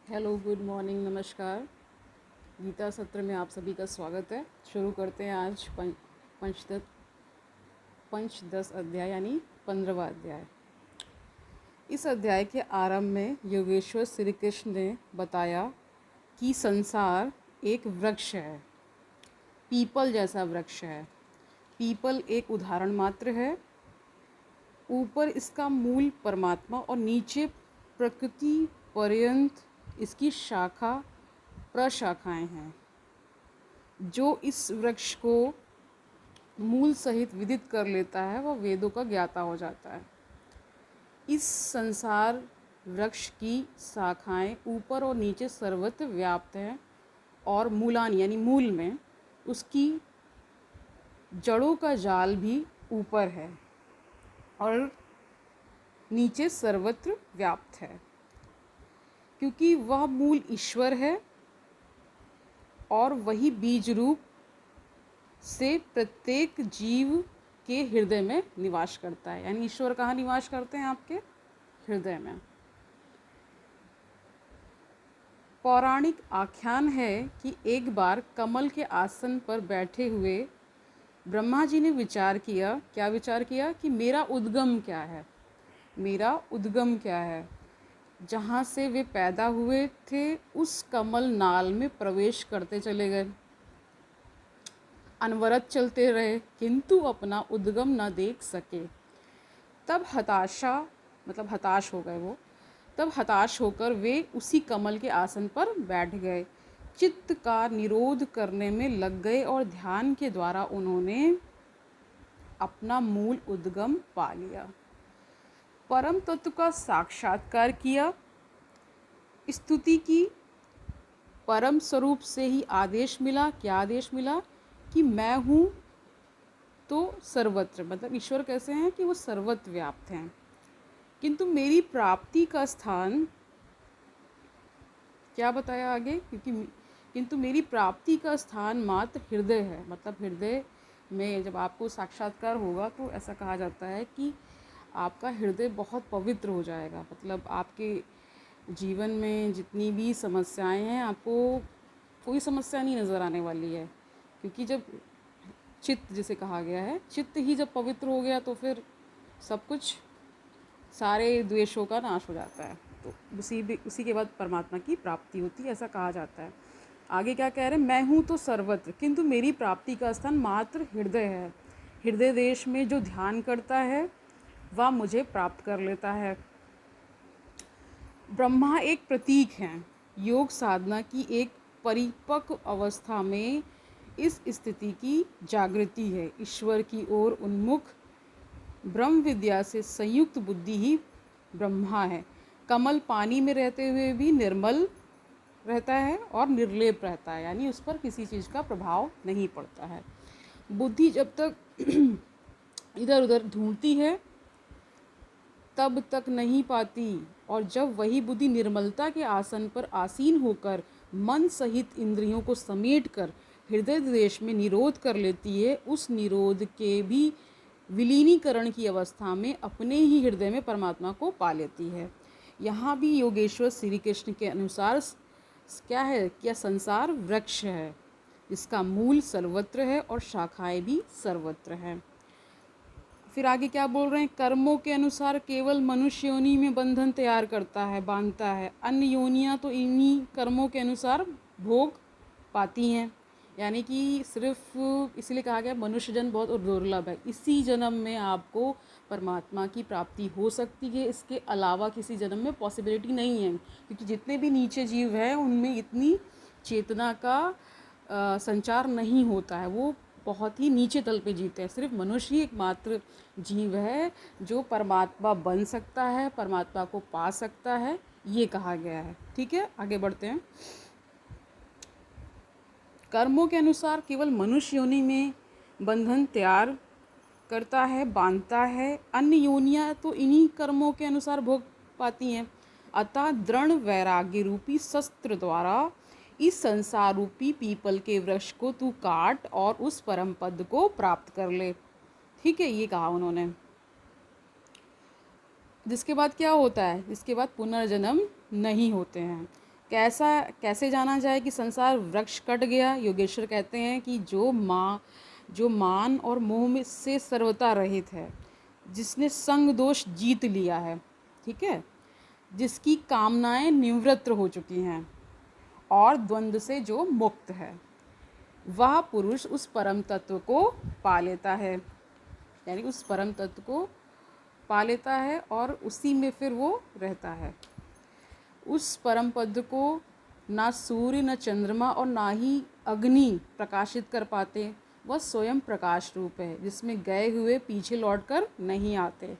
Hello, good morning, नमस्कार। गीता सत्र में आप सभी का स्वागत है। शुरू करते हैं आज पंचदश पंचदश अध्याय यानी 15वां अध्याय। इस अध्याय के आरंभ में योगेश्वर श्री कृष्ण ने बताया कि संसार एक वृक्ष है, पीपल जैसा वृक्ष है। पीपल एक उदाहरण मात्र है। ऊपर इसका मूल परमात्मा और नीचे प्रकृति पर्यंत इसकी शाखा प्रशाखाएं हैं। जो इस वृक्ष को मूल सहित विदित कर लेता है वह वेदों का ज्ञाता हो जाता है। इस संसार वृक्ष की शाखाएं ऊपर और नीचे सर्वत्र व्याप्त हैं और मूलान यानी मूल में उसकी जड़ों का जाल भी ऊपर है और नीचे सर्वत्र व्याप्त है, क्योंकि वह मूल ईश्वर है और वही बीज रूप से प्रत्येक जीव के हृदय में निवास करता है। यानी ईश्वर कहाँ निवास करते हैं? आपके हृदय में। पौराणिक आख्यान है कि एक बार कमल के आसन पर बैठे हुए ब्रह्मा जी ने विचार किया। क्या विचार किया? कि मेरा उद्गम क्या है, मेरा उद्गम क्या है। जहाँ से वे पैदा हुए थे उस कमल नाल में प्रवेश करते चले गए, अनवरत चलते रहे, किंतु अपना उद्गम न देख सके। तब हताश हो गए वो। तब हताश होकर वे उसी कमल के आसन पर बैठ गए, चित्त का निरोध करने में लग गए और ध्यान के द्वारा उन्होंने अपना मूल उद्गम पा लिया, परम तत्व का साक्षात्कार किया, स्तुति की। परम स्वरूप से ही आदेश मिला। क्या आदेश मिला? कि मैं हूँ तो सर्वत्र, मतलब ईश्वर कैसे हैं कि वो सर्वत्र व्याप्त हैं, किंतु मेरी प्राप्ति का स्थान, क्या बताया आगे, किंतु मेरी प्राप्ति का स्थान मात्र हृदय है। मतलब हृदय में जब आपको साक्षात्कार होगा तो ऐसा कहा जाता है कि आपका हृदय बहुत पवित्र हो जाएगा। मतलब आपके जीवन में जितनी भी समस्याएं हैं, आपको कोई समस्या नहीं नज़र आने वाली है, क्योंकि जब चित्त जिसे कहा गया है, चित्त ही जब पवित्र हो गया तो फिर सब कुछ, सारे द्वेषों का नाश हो जाता है। तो उसी के बाद परमात्मा की प्राप्ति होती है, ऐसा कहा जाता है। आगे क्या कह रहे हैं? मैं हूँ तो सर्वत्र, किंतु मेरी प्राप्ति का स्थान मात्र हृदय है। हृदय देश में जो ध्यान करता है वह मुझे प्राप्त कर लेता है। ब्रह्मा एक प्रतीक हैं। योग साधना की एक परिपक्व अवस्था में इस स्थिति की जागृति है। ईश्वर की ओर उन्मुख ब्रह्म विद्या से संयुक्त बुद्धि ही ब्रह्मा है। कमल पानी में रहते हुए भी निर्मल रहता है और निर्लेप रहता है, यानी उस पर किसी चीज़ का प्रभाव नहीं पड़ता है। बुद्धि जब तक इधर उधर ढूंढती है तब तक नहीं पाती, और जब वही बुद्धि निर्मलता के आसन पर आसीन होकर मन सहित इंद्रियों को समेट कर हृदय देश में निरोध कर लेती है, उस निरोध के भी विलीनीकरण की अवस्था में अपने ही हृदय में परमात्मा को पा लेती है। यहाँ भी योगेश्वर श्री कृष्ण के अनुसार क्या है? क्या संसार वृक्ष है, इसका मूल सर्वत्र है और शाखाएं भी सर्वत्र हैं। फिर आगे क्या बोल रहे हैं? कर्मों के अनुसार केवल मनुष्य योनि में बंधन तैयार करता है, बांधता है। अन्य योनियाँ तो इन्हीं कर्मों के अनुसार भोग पाती हैं। यानी कि सिर्फ इसलिए कहा गया मनुष्य जन्म बहुत दुर्लभ है। इसी जन्म में आपको परमात्मा की प्राप्ति हो सकती है, इसके अलावा किसी जन्म में पॉसिबिलिटी नहीं है, क्योंकि जितने भी नीचे जीव हैं उनमें इतनी चेतना का संचार नहीं होता है। वो बहुत ही नीचे तल पे जीते हैं। सिर्फ मनुष्य ही एकमात्र जीव है जो परमात्मा बन सकता है, परमात्मा को पा सकता है, ये कहा गया है। ठीक है, आगे बढ़ते हैं। कर्मों के अनुसार केवल मनुष्य योनि में बंधन तैयार करता है, बांधता है। अन्य योनियाँ तो इन्हीं कर्मों के अनुसार भोग पाती हैं। अतः दृढ़ वैराग्य रूपी शस्त्र द्वारा इस संसार रूपी पीपल के वृक्ष को तू काट और उस परम पद को प्राप्त कर ले। ठीक है, ये कहा उन्होंने। जिसके बाद क्या होता है? जिसके बाद पुनर्जन्म नहीं होते हैं। कैसे जाना जाए कि संसार वृक्ष कट गया? योगेश्वर कहते हैं कि जो मान और मोह में से सर्वथा रहित है, जिसने संग दोष जीत लिया है, ठीक है, जिसकी कामनाएं निवृत्त हो चुकी हैं और द्वंद्व से जो मुक्त है, वह पुरुष उस परम तत्व को पा लेता है। यानी उस परम तत्व को पा लेता है और उसी में फिर वो रहता है। उस परम पद को ना सूर्य, न चंद्रमा और ना ही अग्नि प्रकाशित कर पाते। वह स्वयं प्रकाश रूप है, जिसमें गए हुए पीछे लौटकर नहीं आते।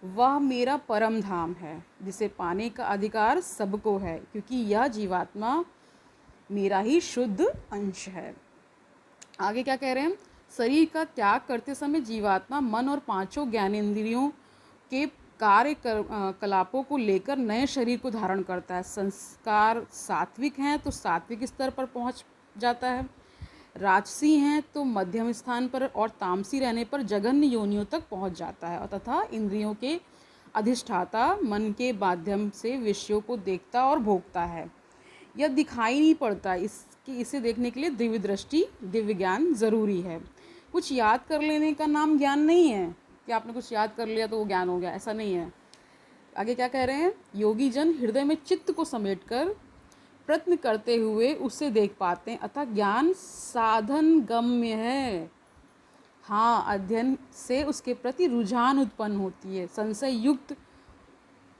वह मेरा परम धाम है, जिसे पाने का अधिकार सबको है, क्योंकि यह जीवात्मा मेरा ही शुद्ध अंश है। आगे क्या कह रहे हैं? शरीर का त्याग करते समय जीवात्मा मन और पांचों ज्ञानेंद्रियों के कलापों को लेकर नए शरीर को धारण करता है। संस्कार सात्विक हैं तो सात्विक स्तर पर पहुंच जाता है, राजसी हैं तो मध्यम स्थान पर, और तामसी रहने पर जघन्य योनियों तक पहुंच जाता है, और तथा इंद्रियों के अधिष्ठाता मन के माध्यम से विषयों को देखता और भोगता है। यह दिखाई नहीं पड़ता, इसे देखने के लिए दिव्य दृष्टि, दिव्य ज्ञान ज़रूरी है। कुछ याद कर लेने का नाम ज्ञान नहीं है कि आपने कुछ याद कर लिया तो वो ज्ञान हो गया, ऐसा नहीं है। आगे क्या कह रहे हैं? योगी जन हृदय में चित्त को समेटकर प्रयत्न करते हुए उसे देख पाते हैं, अतः ज्ञान साधन गम्य है। हाँ, अध्ययन से उसके प्रति रुझान उत्पन्न होती है। संशय युक्त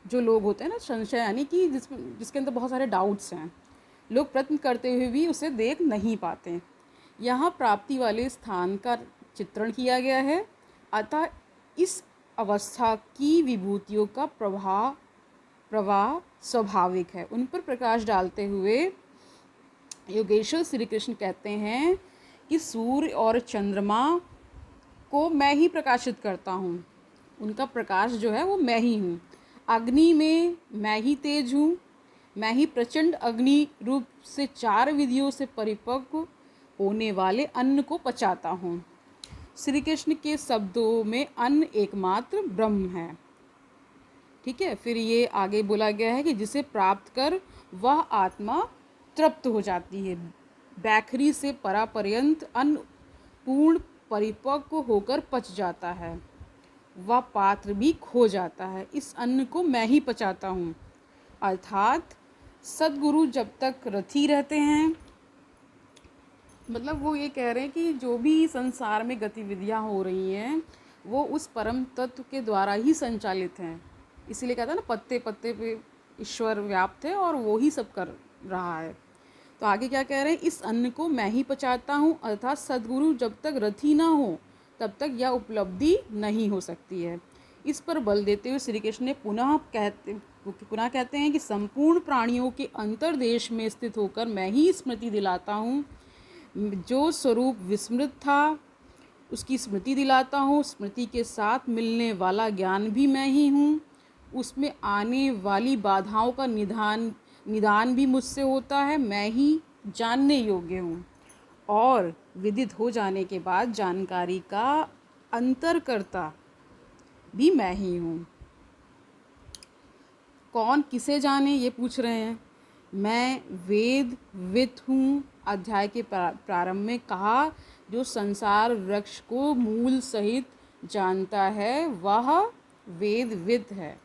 जो लोग होते हैं ना, संशय यानी कि जिसके अंदर बहुत सारे डाउट्स हैं, लोग प्रयत्न करते हुए भी उसे देख नहीं पाते। यहाँ प्राप्ति वाले स्थान का चित्रण किया गया है, अतः इस अवस्था की विभूतियों का प्रवाह स्वाभाविक है। उन पर प्रकाश डालते हुए योगेश्वर श्री कृष्ण कहते हैं कि सूर्य और चंद्रमा को मैं ही प्रकाशित करता हूँ, उनका प्रकाश जो है वो मैं ही हूँ। अग्नि में मैं ही तेज हूँ, मैं ही प्रचंड अग्नि रूप से 4 विधियों से परिपक्व होने वाले अन्न को पचाता हूँ। श्री कृष्ण के शब्दों में अन्न एकमात्र ब्रह्म है, ठीक है। फिर ये आगे बोला गया है कि जिसे प्राप्त कर वह आत्मा तृप्त हो जाती है। बैखरी से परापर्यंत अन्न पूर्ण परिपक्व होकर पच जाता है, वह पात्र भी खो जाता है। इस अन्न को मैं ही पचाता हूँ। अर्थात सद्गुरु जब तक रथी रहते हैं, मतलब वो ये कह रहे हैं कि जो भी संसार में गतिविधियाँ हो रही हैं वो उस परम तत्व के द्वारा ही संचालित हैं। इसीलिए कहता है ना, पत्ते पत्ते पे ईश्वर व्याप्त है और वो ही सब कर रहा है। तो आगे क्या कह रहे हैं? इस अन्न को मैं ही पचाता हूँ, अर्थात सद्गुरु जब तक रथी ना हो तब तक यह उपलब्धि नहीं हो सकती है। इस पर बल देते हुए श्री कृष्ण ने पुनः कहते हैं कि संपूर्ण प्राणियों के अंतर्देश में स्थित होकर मैं ही स्मृति दिलाता हूँ। जो स्वरूप विस्मृत था उसकी स्मृति दिलाता हूँ। स्मृति के साथ मिलने वाला ज्ञान भी मैं ही हूँ। उसमें आने वाली बाधाओं का निदान भी मुझसे होता है। मैं ही जानने योग्य हूँ और विदित हो जाने के बाद जानकारी का अंतरकर्ता भी मैं ही हूँ। कौन किसे जाने, ये पूछ रहे हैं। मैं वेदविद हूँ। अध्याय के प्रारंभ में कहा, जो संसार वृक्ष को मूल सहित जानता है वह वेदविद है,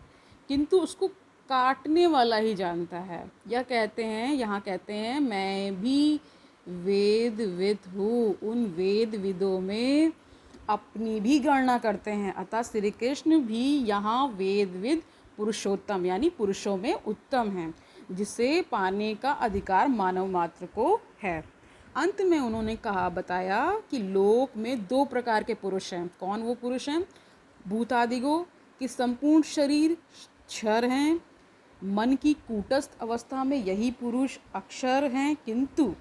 किंतु उसको काटने वाला ही जानता है। यहाँ कहते हैं मैं भी वेदविद हूँ। उन वेदविदों में अपनी भी गणना करते हैं। अतः श्री कृष्ण भी यहाँ वेदविद पुरुषोत्तम यानी पुरुषों में उत्तम हैं, जिसे पाने का अधिकार मानव मात्र को है। अंत में उन्होंने बताया कि लोक में 2 प्रकार के पुरुष हैं। कौन वो पुरुष हैं? भूतादिगो कि संपूर्ण शरीर क्षर हैं। मन की कूटस्थ अवस्था में यही पुरुष अक्षर हैं, किंतु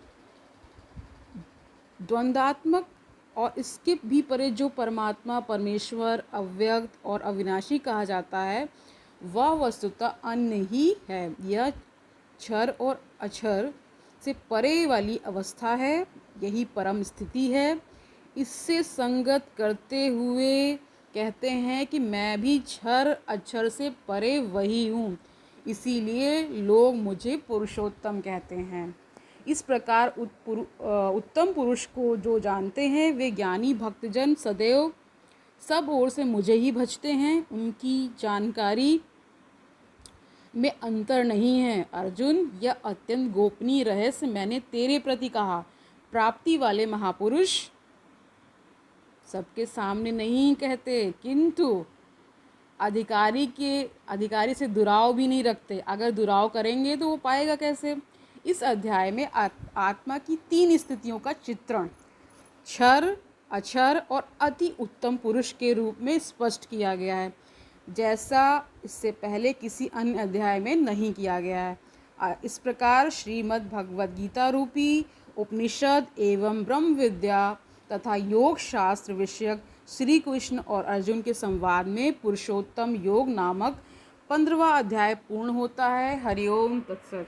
द्वंद्वात्मक और इसके भी परे जो परमात्मा, परमेश्वर, अव्यक्त और अविनाशी कहा जाता है, वह वस्तुतः अन्य ही है। यह क्षर और अक्षर से परे वाली अवस्था है, यही परम स्थिति है। इससे संगत करते हुए कहते हैं कि मैं भी क्षर अक्षर से परे वही हूँ। इसीलिए लोग मुझे पुरुषोत्तम कहते हैं। इस प्रकार उत्तम पुरुष को जो जानते हैं वे ज्ञानी भक्तजन सदैव सब ओर से मुझे ही भजते हैं। उनकी जानकारी में अंतर नहीं है। अर्जुन, यह अत्यंत गोपनीय रहस्य मैंने तेरे प्रति कहा। प्राप्ति वाले महापुरुष सबके सामने नहीं कहते, किंतु अधिकारी से दुराव भी नहीं रखते। अगर दुराव करेंगे तो वो पाएगा कैसे? इस अध्याय में आत्मा की 3 स्थितियों का चित्रण क्षर, अक्षर और अति उत्तम पुरुष के रूप में स्पष्ट किया गया है, जैसा इससे पहले किसी अन्य अध्याय में नहीं किया गया है। इस प्रकार श्रीमद् भगवद गीता रूपी उपनिषद एवं ब्रह्म विद्या तथा योग शास्त्र विषयक श्री कृष्ण और अर्जुन के संवाद में पुरुषोत्तम योग नामक 15वां अध्याय पूर्ण होता है। हरिओम तत्सत।